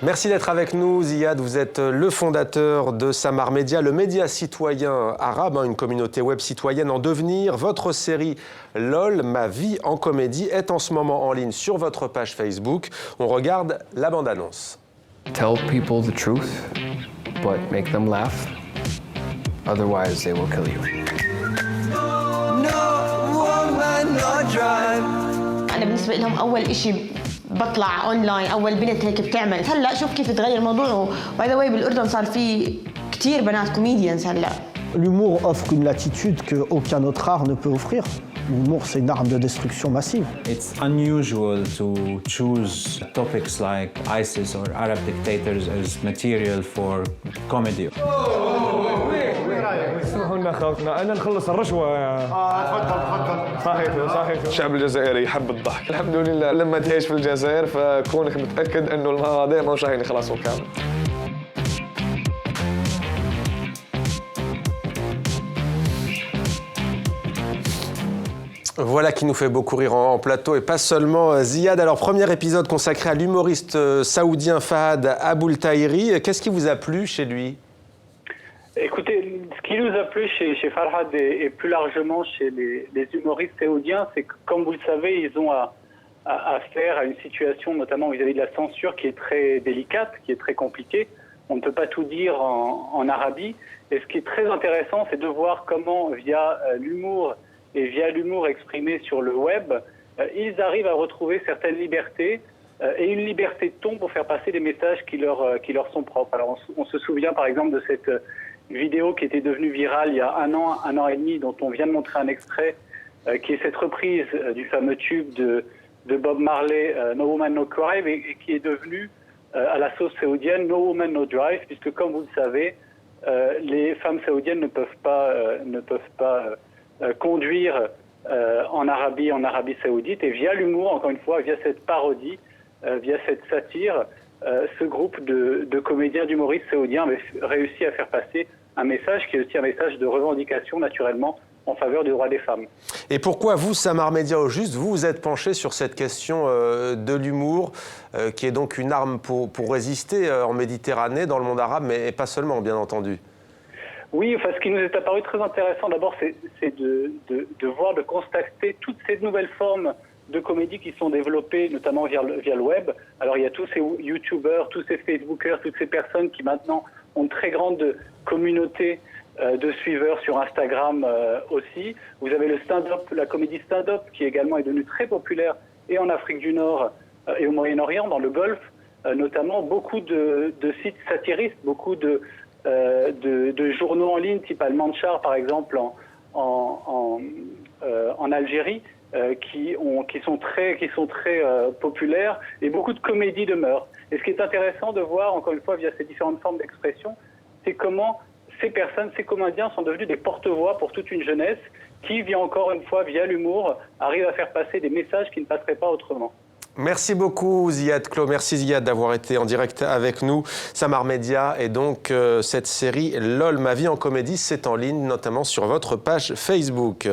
Merci d'être avec nous, Ziad. Vous êtes le fondateur de Samar Media, le média citoyen arabe, une communauté web citoyenne en devenir. Votre série LOL, ma vie en comédie, est en ce moment en ligne sur votre page Facebook. On regarde la bande-annonce. Tell people the truth, but make them laugh. Otherwise, they will kill you. أنا بالنسبة لهم أول إشي بطلع أونلاين أول بنت هيك بتعمل هلا شوف كيف تغير الموضوع وباي ذا واي بالأردن صار في كتير بنات كوميديانز هلا. L'humour offre une latitude qu'aucun autre art ne peut offrir. L'humour, c'est une arme de destruction massive. It's unusual to choose topics like ISIS or Arab dictators as material for comedy. اسمحوا لنا اخواتنا انا نخلص الرشوه تفضل صحيح الشعب الجزائري يحب الضحك الحمد لله لما تعيش في الجزائر فكونك متاكد انه المواضيع مش راح يخلصوا كامل. Voilà qui nous fait beaucoup rire en plateau et pas seulement. Ziad, alors premier épisode consacré à l'humoriste saoudien Fahad Aboultaïri. Qu'est-ce qui vous a plu chez lui ? Écoutez, ce qui nous a plu chez Farhad et plus largement chez les humoristes saoudiens, c'est que, comme vous le savez, ils ont à faire à une situation, notamment vis-à-vis de la censure, qui est très délicate, qui est très compliquée. On ne peut pas tout dire en Arabie. Et ce qui est très intéressant, c'est de voir comment, via l'humour et via l'humour exprimé sur le web, ils arrivent à retrouver certaines libertés et une liberté de ton pour faire passer des messages qui leur sont propres. Alors on se souvient par exemple de cette vidéo qui était devenue virale il y a un an et demi, dont on vient de montrer un extrait, qui est cette reprise du fameux tube de Bob Marley, No Woman No Cry, et qui est devenue à la sauce saoudienne No Woman No Drive, puisque comme vous le savez, les femmes saoudiennes ne peuvent pas conduire en Arabie saoudite, et via l'humour, encore une fois, via cette parodie, via cette satire, ce groupe de comédiens, d'humoristes saoudiens avait réussi à faire passer un message qui est aussi un message de revendication, naturellement, en faveur des droits des femmes. Et pourquoi vous, Samar Media au juste, vous êtes penché sur cette question de l'humour, qui est donc une arme pour résister en Méditerranée, dans le monde arabe, mais pas seulement, bien entendu. Oui, enfin, ce qui nous est apparu très intéressant, d'abord, c'est de voir, de constater toutes ces nouvelles formes de comédie qui sont développées, notamment via le web. Alors, il y a tous ces YouTubers, tous ces Facebookers, toutes ces personnes qui maintenant ont une très grande communauté de suiveurs sur Instagram aussi. Vous avez le stand-up, la comédie stand-up, qui également est devenue très populaire, et en Afrique du Nord et au Moyen-Orient, dans le Golfe, notamment beaucoup de sites satiristes, beaucoup de journaux en ligne, type Al-Manchar par exemple en Algérie, qui sont très populaires, et beaucoup de comédies demeurent. Et ce qui est intéressant de voir, encore une fois, via ces différentes formes d'expression, c'est comment ces personnes, ces comédiens sont devenus des porte-voix pour toute une jeunesse qui, encore une fois, via l'humour, arrive à faire passer des messages qui ne passeraient pas autrement. Merci beaucoup Ziad Klo, merci Ziad d'avoir été en direct avec nous. Samar Media et donc cette série LOL, ma vie en comédie, c'est en ligne notamment sur votre page Facebook.